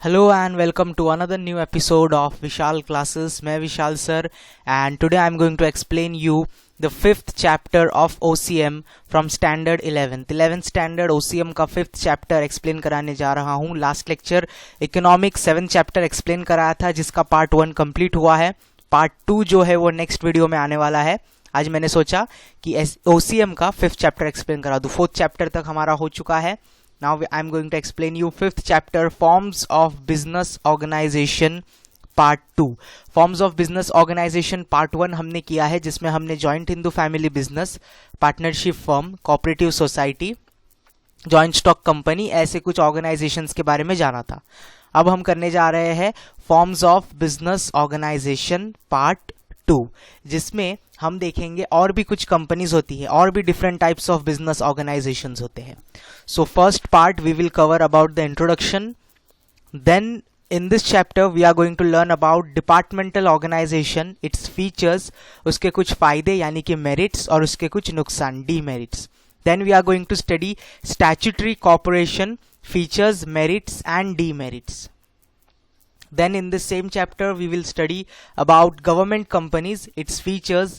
Hello and welcome to another new episode of Vishal Classes. मैं विशाल sir and today I'm going to explain you the fifth chapter of OCM from standard 11th standard OCM का fifth chapter explain कराने जा रहा हूँ. Last lecture economics 7th chapter explain कराया था जिसका part 1 complete हुआ है. Part 2 जो है वो next video में आने वाला है. आज मैंने सोचा कि OCM का 5th chapter explain करा दूँ. 4th chapter तक हमारा हो चुका है. Now I am going to explain you 5th chapter forms of business organization part 2. Forms of business organization part 1 हमने किया है जिसमें हमने joint Hindu family business, partnership firm, cooperative society, joint stock company ऐसे कुछ organizations के बारे में जाना था. अब हम करने जा रहे हैं forms of business organization part 2 जिसमें हम देखेंगे और भी कुछ कंपनीज होती है और भी different types of business organisations होते हैं. So first part we will cover about the introduction. Then in this chapter we are going to learn about departmental organisation, its features, उसके कुछ फायदे यानी कि मेरिट्स और उसके कुछ नुकसान demerits. Then we are going to study statutory corporation, features, merits and demerits. Then in this same chapter we will study about government companies, its features,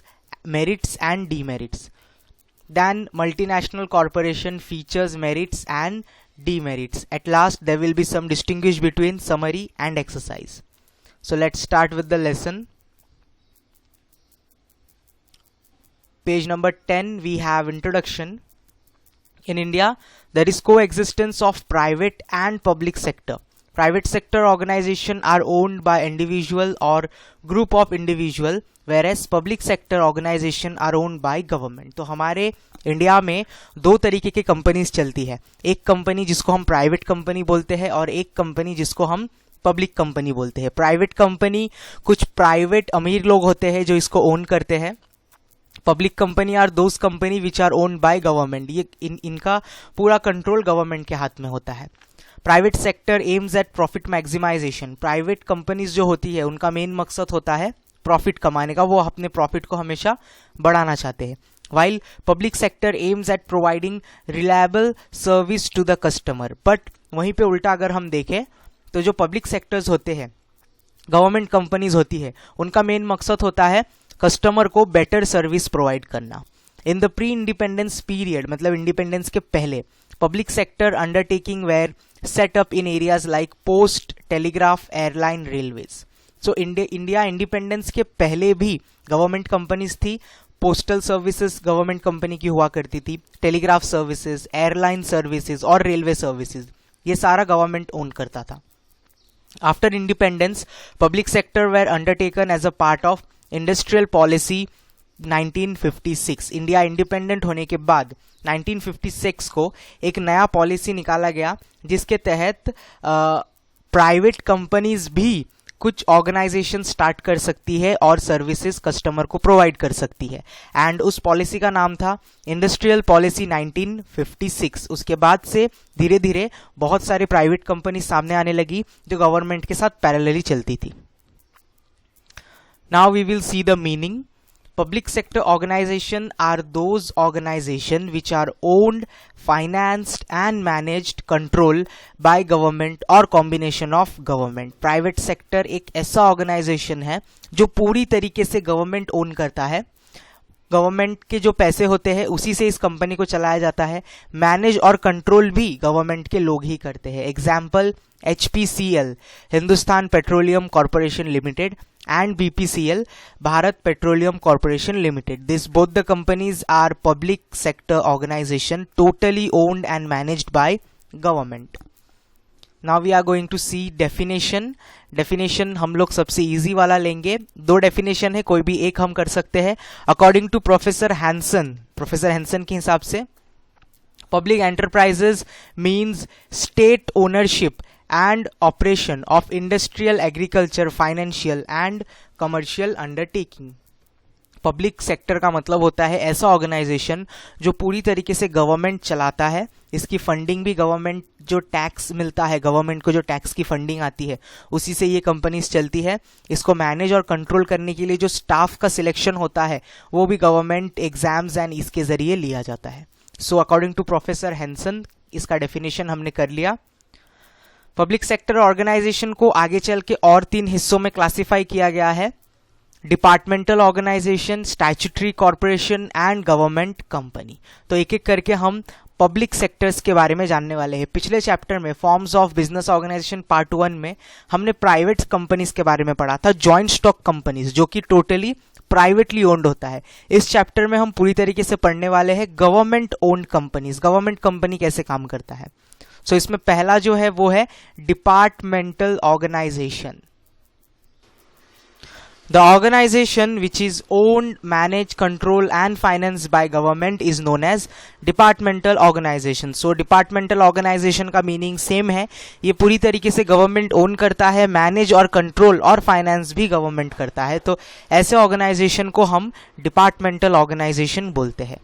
merits and demerits. Then multinational corporation, features, merits and demerits. At last there will be some distinguish between summary and exercise. So let's start with the lesson. Page number 10 we have introduction. In India there is coexistence of private and public sector. Private sector organization are owned by individual or group of individual, whereas public sector organization are owned by government. तो हमारे India में दो तरीके की companies चलती है. एक company जिसको हम प्राइवेट कंपनी बोलते हैं और एक कंपनी जिसको हम पब्लिक कंपनी बोलते हैं. प्राइवेट कंपनी कुछ प्राइवेट अमीर लोग होते हैं जो इसको ओन करते हैं. Public company are those company which are owned by government. ये इनका पूरा कंट्रोल गवर्नमेंट के हाथ में होता है. Private sector aims at profit maximization. Private companies जो होती है उनका मेन मकसद होता है प्रॉफिट कमाने का, वो अपने प्रॉफिट को हमेशा बढ़ाना चाहते हैं. While public sector aims at providing reliable service to the customer. But वहीं पे उल्टा अगर हम देखें तो जो पब्लिक सेक्टर्स होते हैं, गवर्नमेंट कंपनीज होती है, उनका मेन मकसद होता है कस्टमर को बेटर सर्विस प्रोवाइड करना. In the pre independence period, मतलब इंडिपेंडेंस के पहले, public sector undertaking were set up in areas like post, telegraph, airline, railways. So India independence के पहले भी गवर्नमेंट कंपनीज थी. पोस्टल सर्विसेज गवर्नमेंट कंपनी की हुआ करती थी, टेलीग्राफ सर्विसेज, एयरलाइन सर्विसेज और रेलवे सर्विसेज, ये सारा गवर्नमेंट ओन करता था. After independence public sector were undertaken as a part of industrial policy 1956. India independent होने के बाद 1956 को एक नया पॉलिसी निकाला गया जिसके तहत प्राइवेट कंपनीज भी कुछ ऑर्गेनाइजेशन स्टार्ट कर सकती है और सर्विसेज कस्टमर को प्रोवाइड कर सकती है. एंड उस पॉलिसी का नाम था इंडस्ट्रियल पॉलिसी 1956. उसके बाद से धीरे धीरे बहुत सारे प्राइवेट कंपनी सामने आने लगी जो गवर्नमेंट के साथ पैरेलली चलती थी. Now we will see the meaning. Public sector organization are those organization which are owned, financed and managed, controlled by government or combination of government. Private sector एक ऐसा organization है जो पूरी तरीके से government own करता है. गवर्नमेंट के जो पैसे होते हैं उसी से इस कंपनी को चलाया जाता है. मैनेज और कंट्रोल भी गवर्नमेंट के लोग ही करते हैं. Example HPCL, Hindustan petroleum corporation limited, and BPCL, Bharat Petroleum Corporation Limited. This both the companies are public sector organization totally owned and managed by government. Now we are going to see definition. Definition हम लोग सबसे easy वाला लेंगे. दो definition है, कोई भी एक हम कर सकते हैं. According to Professor Hansen के हिसाब से public enterprises means state ownership and operation of industrial, agriculture, financial and commercial undertaking. Public sector का मतलब होता है ऐसा ऑर्गेनाइजेशन जो पूरी तरीके से गवर्नमेंट चलाता है. इसकी फंडिंग भी गवर्नमेंट, जो टैक्स मिलता है गवर्नमेंट को, जो टैक्स की फंडिंग आती है उसी से ये कंपनीज चलती है. इसको मैनेज और कंट्रोल करने के लिए जो स्टाफ का सिलेक्शन होता है वो भी गवर्नमेंट एग्जाम्स एंड इसके जरिए लिया जाता है. So according to professor Hanson इसका डेफिनेशन हमने कर लिया. पब्लिक सेक्टर ऑर्गेनाइजेशन को आगे चल के और 3 हिस्सों में क्लासिफाई किया गया है, departmental organization, statutory corporation and government company. तो एक एक करके हम पब्लिक सेक्टर्स के बारे में जानने वाले हैं। पिछले चैप्टर में forms of business organization part 1 में हमने प्राइवेट कंपनीज के बारे में पढ़ा था, जॉइंट स्टॉक कंपनीज, जो कि टोटली प्राइवेटली ओन्ड होता है। इस चैप्टर में हम पूरी तरीके से पढ़ने वाले हैं government owned companies, government company कैसे काम करता है। सो इसमें पहला जो है वो है departmental organization. The organization which is owned, managed, controlled and financed by government is known as departmental organization. So departmental organization का मीनिंग सेम है, ये पूरी तरीके से गवर्नमेंट ओन करता है, मैनेज और कंट्रोल और फाइनेंस भी गवर्नमेंट करता है। तो ऐसे ऑर्गेनाइजेशन को हम डिपार्टमेंटल ऑर्गेनाइजेशन बोलते हैं।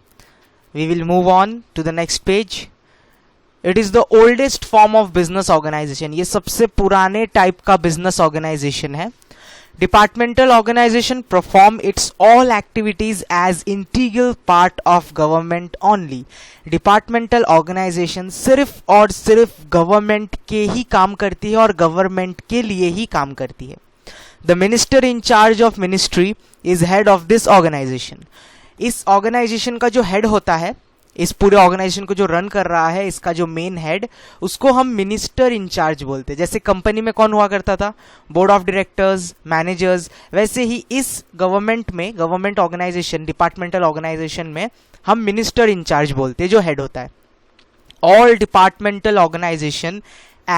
We will move on to the next page. It is the oldest form of business organization. ये सबसे पुराने टाइप का बिजनेस ऑर्गेनाइजेशन है। Departmental organization perform its all activities as integral part of government only. Departmental organization सिर्फ और सिर्फ government के ही काम करती है और गवर्नमेंट के लिए ही काम करती है। The minister in charge of ministry is head of this organization. इस ऑर्गेनाइजेशन का जो हेड होता है, इस पूरे ऑर्गेनाइजेशन को जो रन कर रहा है, इसका जो मेन हेड, उसको हम मिनिस्टर इंचार्ज बोलते हैं। जैसे कंपनी में कौन हुआ करता था, बोर्ड ऑफ डायरेक्टर्स, मैनेजर्स, वैसे ही इस गवर्नमेंट में, गवर्नमेंट ऑर्गेनाइजेशन, डिपार्टमेंटल ऑर्गेनाइजेशन में हम मिनिस्टर इंचार्ज बोलते हैं, जो हेड होता है। All departmental organization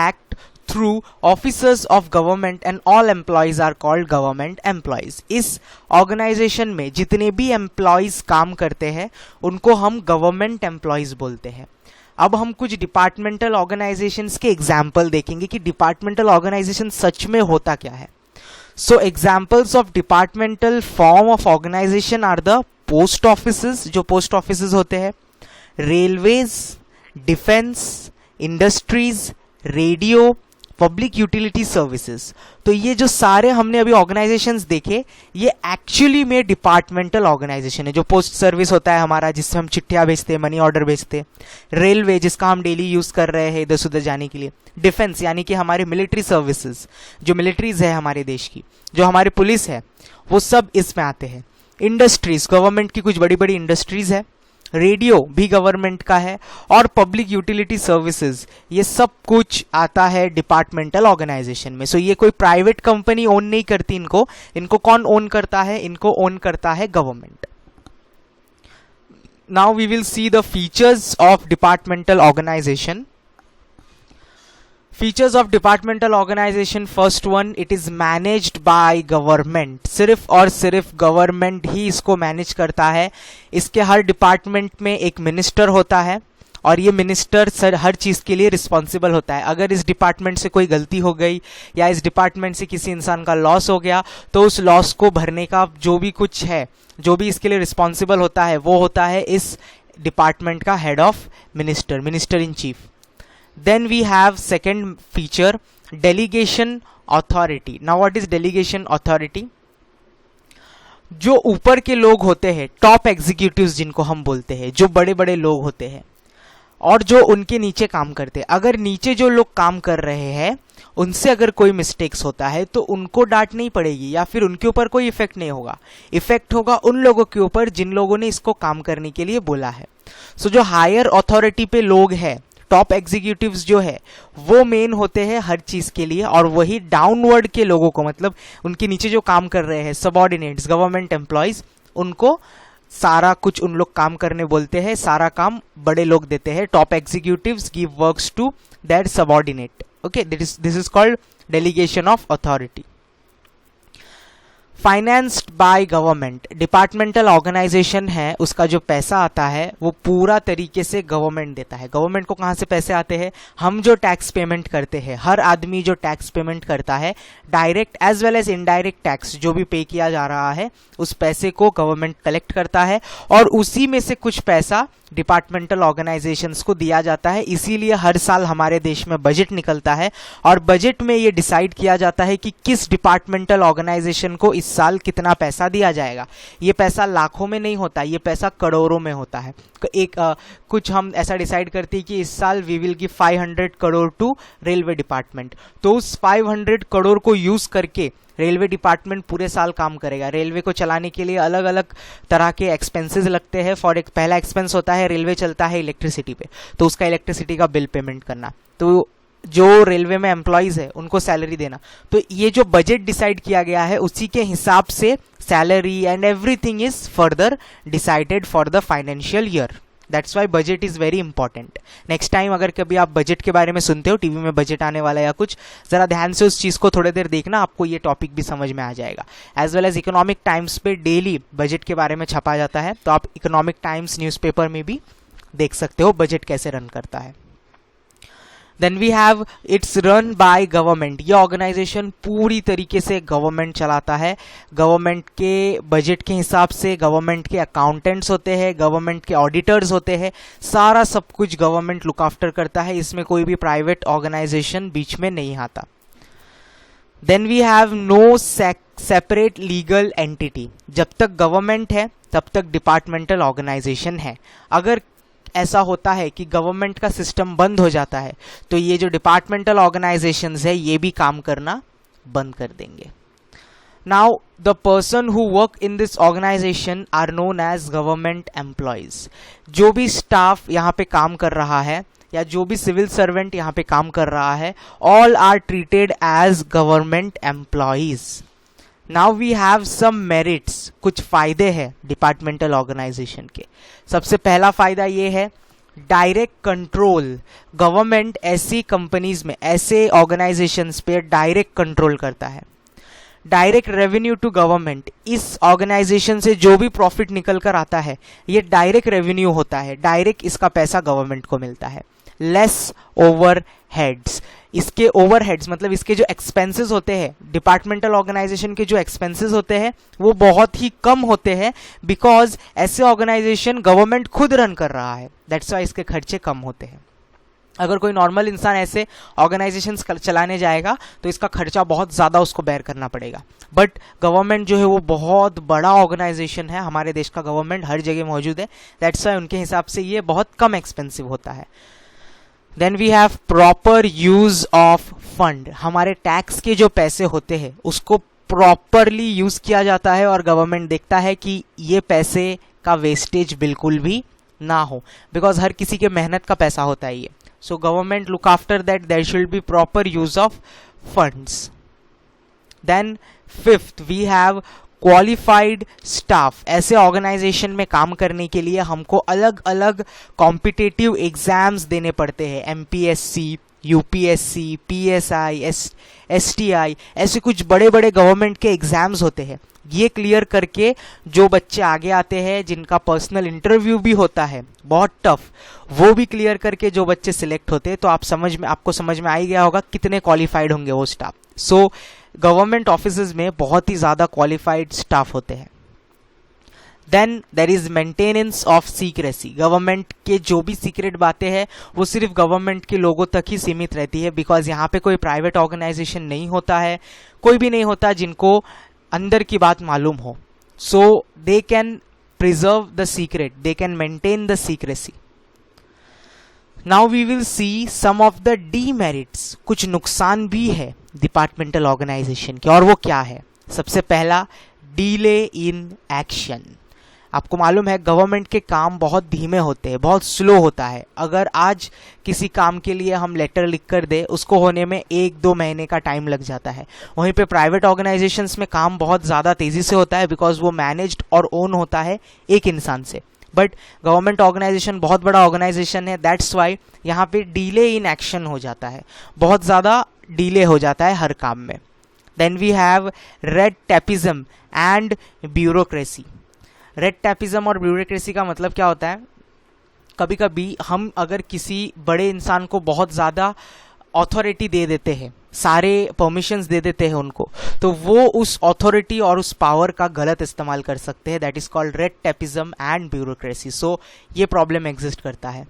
act through officers of government and all employees are called government employees. इस ऑर्गेनाइजेशन में जितने भी एम्प्लॉयज काम करते हैं उनको हम गवर्नमेंट एम्प्लॉयज बोलते हैं। अब हम कुछ डिपार्टमेंटल ऑर्गेनाइजेशंस के एग्जाम्पल देखेंगे कि डिपार्टमेंटल ऑर्गेनाइजेशन सच में होता क्या है। So examples of departmental form of organization are the post offices, जो पोस्ट ऑफिसेज होते हैं, railways, defence, industries, radio, public utility services. तो ये जो सारे हमने अभी ऑर्गेनाइजेशंस देखे, ये एक्चुअली में डिपार्टमेंटल ऑर्गेनाइजेशन है। जो पोस्ट सर्विस होता है हमारा, जिससे हम चिट्ठियां भेजते हैं, मनी ऑर्डर भेजते हैं, रेलवे जिसका हम डेली यूज कर रहे हैं इधर से उधर जाने के लिए, डिफेंस यानी कि हमारे मिलिट्री सर्विसेज, जो मिलिट्रीज है हमारे देश की, जो हमारी पुलिस है, वो सब इसमें आते हैं। इंडस्ट्रीज, गवर्नमेंट की कुछ बड़ी बड़ी इंडस्ट्रीज है, रेडियो भी गवर्नमेंट का है, और पब्लिक यूटिलिटी सर्विसेज, ये सब कुछ आता है डिपार्टमेंटल ऑर्गेनाइजेशन में। सो ये कोई प्राइवेट कंपनी ओन नहीं करती इनको कौन ओन करता है, इनको ओन करता है government. Now we will see the features of departmental organization. Features of departmental organization, first one, it is managed by government. सिर्फ और सिर्फ गवर्नमेंट ही इसको मैनेज करता है। इसके हर डिपार्टमेंट में एक मिनिस्टर होता है और ये मिनिस्टर हर चीज के लिए रिस्पॉन्सिबल होता है। अगर इस डिपार्टमेंट से कोई गलती हो गई या इस डिपार्टमेंट से किसी इंसान का लॉस हो गया, तो उस लॉस को भरने का जो भी कुछ है, जो भी इसके लिए रिस्पॉन्सिबल होता है, वो होता है इस डिपार्टमेंट का head of minister, minister in chief. Then we have second feature, delegation authority. Now what is delegation authority? जो ऊपर के लोग होते हैं, टॉप एग्जीक्यूटिव्स जिनको हम बोलते हैं, जो बड़े बड़े लोग होते हैं और जो उनके नीचे काम करते हैं, अगर नीचे जो लोग काम कर रहे हैं उनसे अगर कोई मिस्टेक्स होता है तो उनको डांट नहीं पड़ेगी या फिर उनके ऊपर कोई इफेक्ट नहीं होगा। इफेक्ट होगा उन लोगों के ऊपर जिन लोगों ने इसको काम करने के लिए बोला है। सो जो हायर अथॉरिटी पे लोग हैं, टॉप एग्जीक्यूटिव्स जो है, वो मेन होते हैं हर चीज के लिए, और वही डाउनवर्ड के लोगों को, मतलब उनके नीचे जो काम कर रहे हैं, सबऑर्डिनेट्स, गवर्नमेंट एम्प्लॉयज, उनको सारा कुछ उन लोग काम करने बोलते हैं, सारा काम बड़े लोग देते हैं। Top executives give works to that subordinate. Okay, this is called delegation of authority. Financed by government, departmental organization है, उसका जो पैसा आता है वो पूरा तरीके से गवर्नमेंट देता है। गवर्नमेंट को कहाँ से पैसे आते हैं? हम जो टैक्स पेमेंट करते हैं, हर आदमी जो टैक्स पेमेंट करता है, direct as well as indirect tax जो भी पे किया जा रहा है, उस पैसे को गवर्नमेंट कलेक्ट करता है और उसी में से कुछ पैसा डिपार्टमेंटल ऑर्गेनाइजेशंस को दिया जाता है। इसीलिए हर साल हमारे देश में बजट निकलता है और बजट में ये डिसाइड किया जाता है कि किस डिपार्टमेंटल ऑर्गेनाइजेशन को इस साल कितना पैसा दिया जाएगा। ये पैसा लाखों में नहीं होता, ये पैसा करोड़ों में होता है। कुछ हम ऐसा डिसाइड करते हैं कि इस साल we will give 500 crore to railway department, तो उस 500 करोड़ को यूज करके रेलवे डिपार्टमेंट पूरे साल काम करेगा। रेलवे को चलाने के लिए अलग अलग तरह के एक्सपेंसेस लगते हैं। पहला एक्सपेंस होता है, रेलवे चलता है इलेक्ट्रिसिटी पे, तो उसका इलेक्ट्रिसिटी का बिल पेमेंट करना, तो जो रेलवे में एम्प्लॉयज है उनको सैलरी देना। तो ये जो बजट डिसाइड किया गया है उसी के हिसाब से salary and everything is further decided for the financial year. That's why budget is very important. Next time अगर कभी आप बजट के बारे में सुनते हो, टीवी में बजट आने वाला है या कुछ, जरा ध्यान से उस चीज को थोड़ी देर देखना, आपको ये टॉपिक भी समझ में आ जाएगा। As well as Economic Times पे डेली बजट के बारे में छपा जाता है, तो आप इकोनॉमिक टाइम्स न्यूज़पेपर में भी देख सकते हो बजट कैसे रन करता है। Then we have its run by government. ये ऑर्गेनाइजेशन पूरी तरीके से गवर्नमेंट चलाता है। गवर्नमेंट के बजट के हिसाब से गवर्नमेंट के अकाउंटेंट्स होते हैं, गवर्नमेंट के ऑडिटर्स होते हैं, सारा सब कुछ गवर्नमेंट लुक आफ्टर करता है। इसमें कोई भी प्राइवेट ऑर्गेनाइजेशन बीच में नहीं आता। Then we have no separate legal entity. जब तक गवर्नमेंट है तब तक डिपार्टमेंटल ऑर्गेनाइजेशन है। अगर ऐसा होता है कि गवर्नमेंट का सिस्टम बंद हो जाता है तो ये जो डिपार्टमेंटल ऑर्गेनाइजेशंस है ये भी काम करना बंद कर देंगे। Now the person who work in this organization are known as government employees. जो भी स्टाफ यहाँ पे काम कर रहा है या जो भी सिविल सर्वेंट यहाँ पे काम कर रहा है, all are treated as government employees. Now we have some merits. कुछ फायदे हैं डिपार्टमेंटल ऑर्गेनाइजेशन के। सबसे पहला फायदा ये है डायरेक्ट कंट्रोल। गवर्नमेंट ऐसी कंपनीज में, ऐसे ऑर्गेनाइजेशंस पे डायरेक्ट कंट्रोल करता है। Direct revenue to government. इस ऑर्गेनाइजेशन से जो भी प्रॉफिट निकल कर आता है ये डायरेक्ट रेवेन्यू होता है, डायरेक्ट इसका पैसा गवर्नमेंट को मिलता है। Less overheads. इसके ओवरहेड्स मतलब इसके जो एक्सपेंसेस होते हैं, डिपार्टमेंटल ऑर्गेनाइजेशन के जो एक्सपेंसेस होते हैं वो बहुत ही कम होते हैं, बिकॉज ऐसे ऑर्गेनाइजेशन गवर्नमेंट खुद रन कर रहा है। दैट्स वाई इसके खर्चे कम होते हैं। अगर कोई नॉर्मल इंसान ऐसे ऑर्गेनाइजेशंस चलाने जाएगा तो इसका खर्चा बहुत ज़्यादा उसको बेयर करना पड़ेगा। बट गवर्नमेंट जो है वो बहुत बड़ा ऑर्गेनाइजेशन है, हमारे देश का गवर्नमेंट हर जगह मौजूद है। दैट्स वाई उनके हिसाब से ये बहुत कम एक्सपेंसिव होता है। Then we have proper use of fund. हमारे टैक्स के जो पैसे होते हैं उसको प्रॉपरली यूज किया जाता है और गवर्नमेंट देखता है कि ये पैसे का वेस्टेज बिल्कुल भी ना हो, बिकॉज हर किसी के मेहनत का पैसा होता है ये। So government look after that there should be proper use of funds. Then fifth we have qualified staff. ऐसे ऑर्गेनाइजेशन में काम करने के लिए हमको अलग अलग कॉम्पिटिटिव एग्जाम्स देने पड़ते हैं। एमपीएससी, यूपीएससी, पीएसआई, एसटीआई, ऐसे कुछ बड़े बड़े गवर्नमेंट के एग्जाम्स होते हैं। ये क्लियर करके जो बच्चे आगे आते हैं, जिनका पर्सनल इंटरव्यू भी होता है बहुत टफ, वो भी क्लियर करके जो बच्चे सिलेक्ट होते हैं, तो आपको समझ में आ ही गया होगा कितने क्वालिफाइड होंगे वो स्टाफ। सो गवर्नमेंट ऑफिसेज में बहुत ही ज़्यादा क्वालिफाइड स्टाफ होते हैं। Then there is maintenance of secrecy. Government के जो भी सीक्रेट बातें हैं वो सिर्फ गवर्नमेंट के लोगों तक ही सीमित रहती है, बिकॉज यहाँ पे कोई प्राइवेट ऑर्गेनाइजेशन नहीं होता है, कोई भी नहीं होता जिनको अंदर की बात मालूम हो। So they can preserve the secret, they can maintain the secrecy. Now we will see some of the demerits. कुछ नुकसान भी है डिपार्टमेंटल ऑर्गेनाइजेशन के, और वो क्या है? सबसे पहला, डिले इन एक्शन। आपको मालूम है गवर्नमेंट के काम बहुत धीमे होते हैं, बहुत स्लो होता है। अगर आज किसी काम के लिए हम लेटर लिख कर दे, उसको होने में 1-2 महीने का टाइम लग जाता है। वहीं पे प्राइवेट ऑर्गेनाइजेशंस में काम बहुत ज़्यादा तेज़ी से होता है, बिकॉज वो मैनेज्ड और ओन होता है एक इंसान से। बट गवर्नमेंट ऑर्गेनाइजेशन बहुत बड़ा ऑर्गेनाइजेशन है, दैट्स वाई यहाँ पे डिले इन एक्शन हो जाता है, बहुत ज़्यादा डिले हो जाता है हर काम में। Then we have red tapism and bureaucracy. Red tapism और ब्यूरोक्रेसी का मतलब क्या होता है? कभी कभी हम अगर किसी बड़े इंसान को बहुत ज़्यादा अथॉरिटी दे देते हैं सारे परमिशंस दे देते हैं उनको, तो वो उस अथॉरिटी और उस पावर का गलत इस्तेमाल कर सकते हैं. That is called red tapism and bureaucracy. So ये प्रॉब्लम एग्जिस्ट करता है.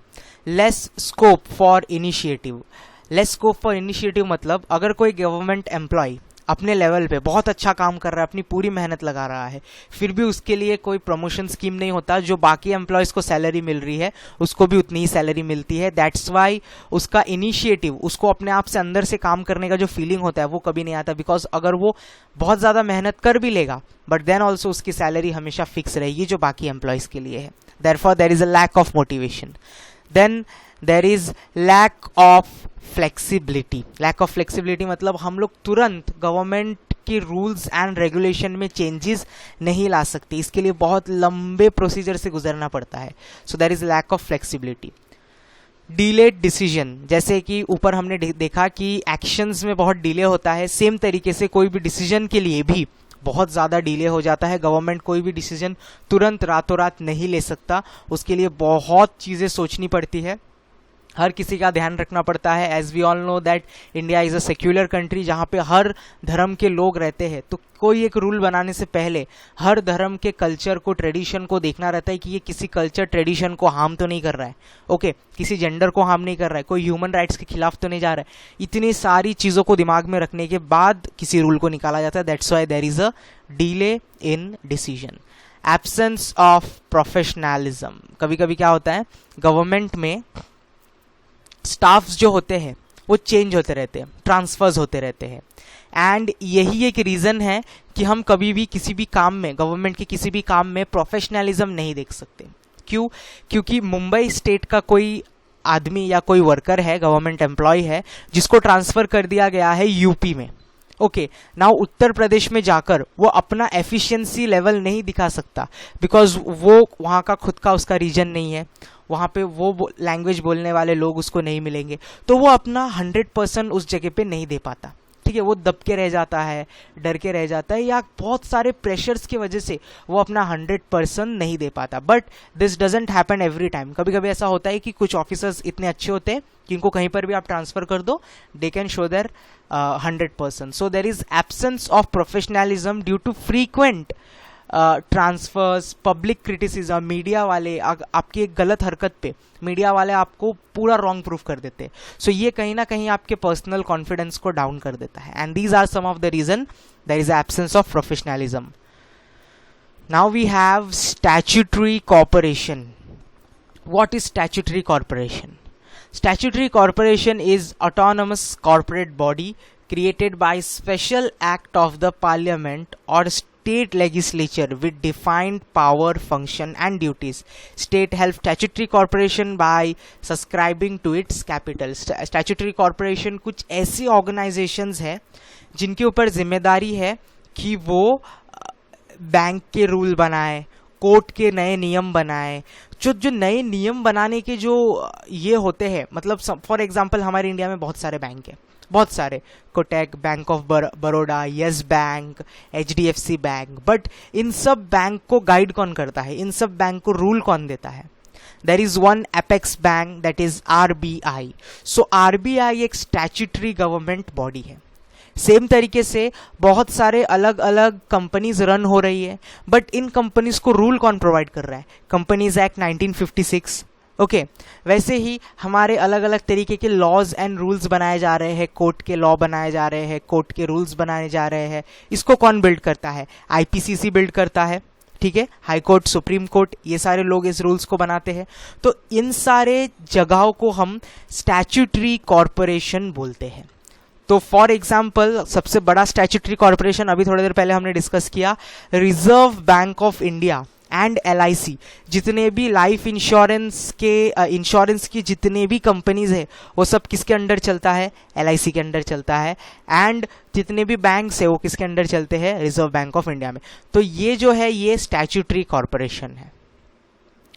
Less scope for initiative. Less scope for initiative मतलब अगर कोई गवर्नमेंट एम्प्लॉय अपने लेवल पे बहुत अच्छा काम कर रहा है, अपनी पूरी मेहनत लगा रहा है, फिर भी उसके लिए कोई प्रमोशन स्कीम नहीं होता. जो बाकी एम्प्लॉयज़ को सैलरी मिल रही है उसको भी उतनी ही सैलरी मिलती है. दैट्स वाई उसका इनिशिएटिव, उसको अपने आप से अंदर से काम करने का जो फीलिंग होता है वो कभी नहीं आता. बिकॉज अगर वो बहुत ज़्यादा मेहनत कर भी लेगा बट देन ऑल्सो उसकी सैलरी हमेशा फिक्स रहेगी जो बाकी एम्प्लॉयज़ के लिए है. Therefore there is a lack of motivation. Then there is lack of flexibility. Lack of flexibility मतलब हम लोग तुरंत गवर्नमेंट के रूल्स एंड रेगुलेशन में चेंजेस नहीं ला सकते. इसके लिए बहुत लंबे प्रोसीजर से गुजरना पड़ता है. So there is lack of flexibility. Delayed decision, जैसे कि ऊपर हमने देखा कि एक्शंस में बहुत डिले होता है, सेम तरीके से कोई भी डिसीजन के लिए भी बहुत ज़्यादा डिले हो जाता है. गवर्नमेंट कोई भी डिसीजन तुरंत रातों रात नहीं ले सकता, उसके लिए बहुत चीज़ें सोचनी पड़ती है, हर किसी का ध्यान रखना पड़ता है. As we all know that India is a secular country जहाँ पे हर धर्म के लोग रहते हैं. तो कोई एक रूल बनाने से पहले हर धर्म के कल्चर को, ट्रेडिशन को देखना रहता है कि ये किसी कल्चर ट्रेडिशन को हार्म तो नहीं कर रहा है, ओके, किसी जेंडर को हार्म नहीं कर रहा है, कोई ह्यूमन राइट्स के खिलाफ तो नहीं जा रहा है. इतनी सारी चीज़ों को दिमाग में रखने के बाद किसी रूल को निकाला जाता है. That's why there is a delay in decision. Absence of professionalism. कभी कभी क्या होता है, गवर्नमेंट में स्टाफ्स जो होते हैं वो चेंज होते रहते हैं, ट्रांसफर्स होते रहते हैं. एंड यही एक रीज़न है कि हम कभी भी किसी भी काम में, गवर्नमेंट के किसी भी काम में प्रोफेशनलिज्म नहीं देख सकते. क्यों? क्योंकि मुंबई स्टेट का कोई आदमी या कोई वर्कर है, गवर्नमेंट एम्प्लॉय है, जिसको ट्रांसफ़र कर दिया गया है यूपी में, ओके, नाउ उत्तर प्रदेश में जाकर वो अपना एफिशिएंसी लेवल नहीं दिखा सकता बिकॉज वो वहाँ का खुद का उसका रीजन नहीं है, वहाँ पे वो लैंग्वेज बोलने वाले लोग उसको नहीं मिलेंगे, तो वो अपना 100% उस जगह पे नहीं दे पाता. ठीक है, वो दब के रह जाता है, डर के रह जाता है, या बहुत सारे प्रेशर्स की वजह से वो अपना 100% नहीं दे पाता. But this doesn't happen every time. कभी कभी ऐसा होता है कि कुछ ऑफिसर्स इतने अच्छे होते हैं कि इनको कहीं पर भी आप ट्रांसफ़र कर दो, they can show their 100%. So there is absence of professionalism due to frequent transfers, public criticism. Media वाले आपकी एक गलत हरकत पे मीडिया वाले आपको पूरा रॉन्ग प्रूफ कर देते हैं. सो ये कहीं ना कहीं आपके पर्सनल कॉन्फिडेंस को डाउन कर देता है. And these are some of the reason there is absence of professionalism. Now we have statutory corporation. What is statutory corporation? Statutory corporation is autonomous corporate body created by special act of the parliament or state legislature with defined power, function and duties. State held statutory corporation by subscribing to its capital. Statutory corporation कुछ ऐसी organizations है जिनके ऊपर जिम्मेदारी है कि वो bank के रूल बनाए, कोर्ट के नए नियम बनाए. जो नए नियम बनाने के जो ये होते हैं, मतलब फॉर एग्जांपल हमारे इंडिया में बहुत सारे बैंक हैं, बहुत सारे, Kotak, bank of Baroda, yes bank, HDFC bank. But in सब बैंक को गाइड कौन करता है, इन सब बैंक को रूल कौन देता है? There is one apex bank, that is RBI. सो RBI एक स्टैट्यूटरी गवर्नमेंट बॉडी है. सेम तरीके से बहुत सारे अलग अलग कंपनीज रन हो रही है, बट इन कंपनीज को रूल कौन प्रोवाइड कर रहा है? Companies act 1956. ओके, वैसे ही हमारे अलग अलग तरीके के लॉज एंड रूल्स बनाए जा रहे हैं, कोर्ट के लॉ बनाए जा रहे हैं, कोर्ट के रूल्स बनाए जा रहे हैं. इसको कौन बिल्ड करता है? IPCC बिल्ड करता है. ठीक है, हाई कोर्ट, सुप्रीम कोर्ट, ये सारे लोग इस रूल्स को बनाते हैं. तो इन सारे जगहों को हम स्टैट्यूटरी कॉर्पोरेशन बोलते हैं. तो फॉर एग्जाम्पल सबसे बड़ा स्टैट्यूटरी कॉर्पोरेशन अभी थोड़ी देर पहले हमने डिस्कस किया, reserve bank of India and LIC. जितने भी लाइफ इंश्योरेंस की जितने भी कंपनीज है वो सब किसके अंडर चलता है? LIC के अंडर चलता है. एंड जितने भी बैंक्स है वो किसके अंडर चलते हैं? रिजर्व बैंक ऑफ इंडिया में. तो ये जो है ये स्टैट्यूटरी कॉर्पोरेशन है.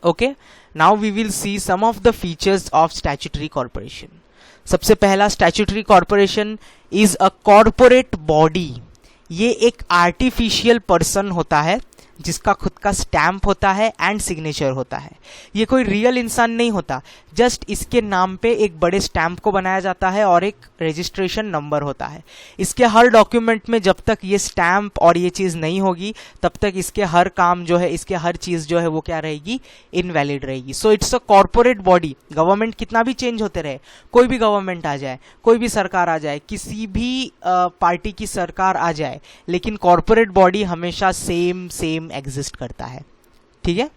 Okay, now we will see some of the features of statutory corporation. सबसे पहला, statutory corporation is a corporate body. ये एक आर्टिफिशियल पर्सन होता है जिसका खुद का स्टैम्प होता है एंड सिग्नेचर होता है। ये कोई रियल इंसान नहीं होता, जस्ट इसके नाम पे एक बड़े स्टैम्प को बनाया जाता है और एक रजिस्ट्रेशन नंबर होता है। इसके हर डॉक्यूमेंट में जब तक ये स्टैम्प और ये चीज़ नहीं होगी तब तक इसके हर काम जो है, इसके हर चीज़ जो है वो क्या रहेगी, इनवैलिड रहेगी। So it's a corporate body. Government कितना भी चेंज होते रहे, कोई भी गवर्नमेंट आ जाए, कोई भी सरकार आ जाए, किसी भी पार्टी की सरकार आ जाए, लेकिन कॉर्पोरेट बॉडी हमेशा सेम एग्जिस्ट करता है। ठीक है।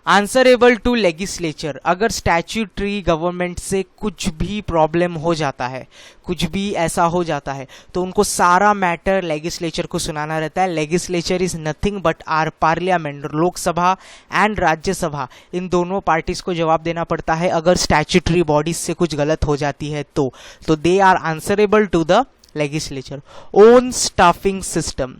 आंसरेबल टू लेजिस्लेचर, अगर स्टैट्यूटरी गवर्नमेंट से कुछ भी प्रॉब्लम हो जाता है, कुछ भी ऐसा हो जाता है, तो उनको सारा मैटर लेजिस्लेचर को सुनाना रहता है। Legislature is nothing but our parliament, Lok Sabha and Rajya Sabha, इन दोनों पार्टीज को जवाब देना पड़ता है अगर स्टैट्यूटरी बॉडीज से कुछ गलत हो जाती है तो they are answerable to the legislature. Own staffing system,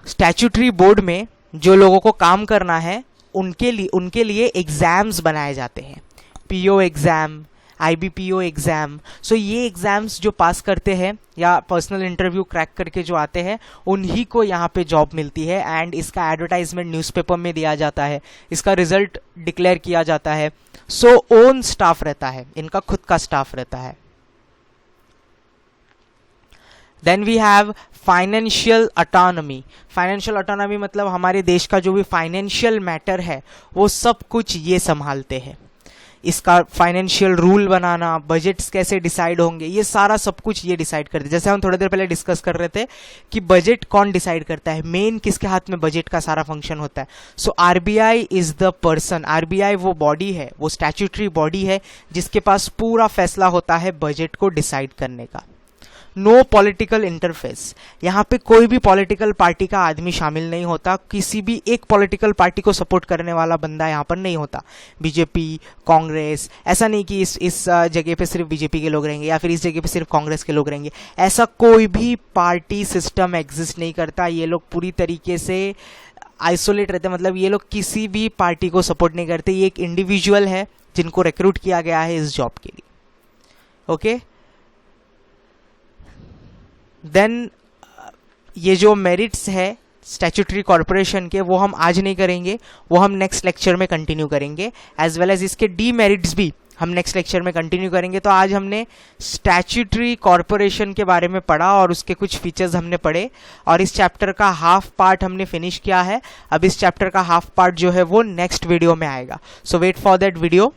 statutory board में जो लोगों को काम करना है उनके लिए एग्जाम्स बनाए जाते हैं, पीओ एग्जाम, IBPO एग्जाम। सो ये एग्जाम्स जो पास करते हैं या पर्सनल इंटरव्यू क्रैक करके जो आते हैं उन्हीं को यहाँ पे जॉब मिलती है एंड इसका एडवर्टाइजमेंट न्यूज़पेपर में दिया जाता है, इसका रिजल्ट डिक्लेयर किया जाता है। सो ओन स्टाफ रहता है, इनका खुद का स्टाफ रहता है। Then we have financial autonomy. Financial autonomy मतलब हमारे देश का जो भी फाइनेंशियल मैटर है वो सब कुछ ये संभालते हैं। इसका फाइनेंशियल रूल बनाना, बजट्स कैसे डिसाइड होंगे, ये सारा सब कुछ ये डिसाइड करते हैं। जैसे हम थोड़ी देर पहले डिस्कस कर रहे थे कि बजट कौन डिसाइड करता है, मेन किसके हाथ में बजट का सारा फंक्शन होता है। सो RBI is the person, RBI वो बॉडी है, वो स्टैट्यूटरी बॉडी है जिसके पास पूरा फैसला होता है बजट को डिसाइड करने का। नो पॉलिटिकल इंटरफेस, यहाँ पे कोई भी पॉलिटिकल पार्टी का आदमी शामिल नहीं होता, किसी भी एक पॉलिटिकल पार्टी को सपोर्ट करने वाला बंदा यहाँ पर नहीं होता। बीजेपी, कांग्रेस, ऐसा नहीं कि इस जगह पे सिर्फ बीजेपी के लोग रहेंगे या फिर इस जगह पे सिर्फ कांग्रेस के लोग रहेंगे, ऐसा कोई भी पार्टी सिस्टम एग्जिस्ट नहीं करता। ये लोग पूरी तरीके से आइसोलेट रहते हैं, मतलब ये लोग किसी भी पार्टी को सपोर्ट नहीं करते। ये एक इंडिविजुअल है जिनको रिक्रूट किया गया है इस जॉब के लिए। ओके, देन ये जो मेरिट्स है स्टैट्यूटरी कॉर्पोरेशन के वो हम आज नहीं करेंगे, वो हम नेक्स्ट लेक्चर में कंटिन्यू करेंगे। एज वेल एज इसके डीमेरिट्स भी हम नेक्स्ट लेक्चर में कंटिन्यू करेंगे। तो आज हमने स्टैट्यूटरी कॉर्पोरेशन के बारे में पढ़ा और उसके कुछ फीचर्स हमने पढ़े और इस चैप्टर का हाफ पार्ट हमने फिनिश किया है। अब इस चैप्टर का हाफ पार्ट जो है वो नेक्स्ट वीडियो में आएगा। So wait for that video.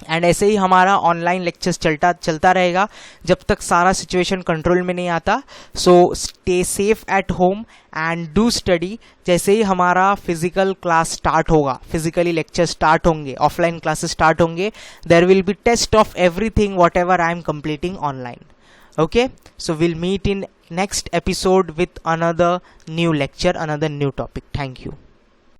And ऐसे ही हमारा ऑनलाइन लेक्चर्स चलता रहेगा जब तक सारा सिचुएशन कंट्रोल में नहीं आता। So stay safe at home and do study. जैसे ही हमारा फिजिकल क्लास स्टार्ट होगा, फिजिकली लेक्चर स्टार्ट होंगे, ऑफलाइन क्लासेस स्टार्ट होंगे, there will be test of everything whatever I am completing online. Okay, so will meet in next episode with another new lecture, another new topic. Thank you.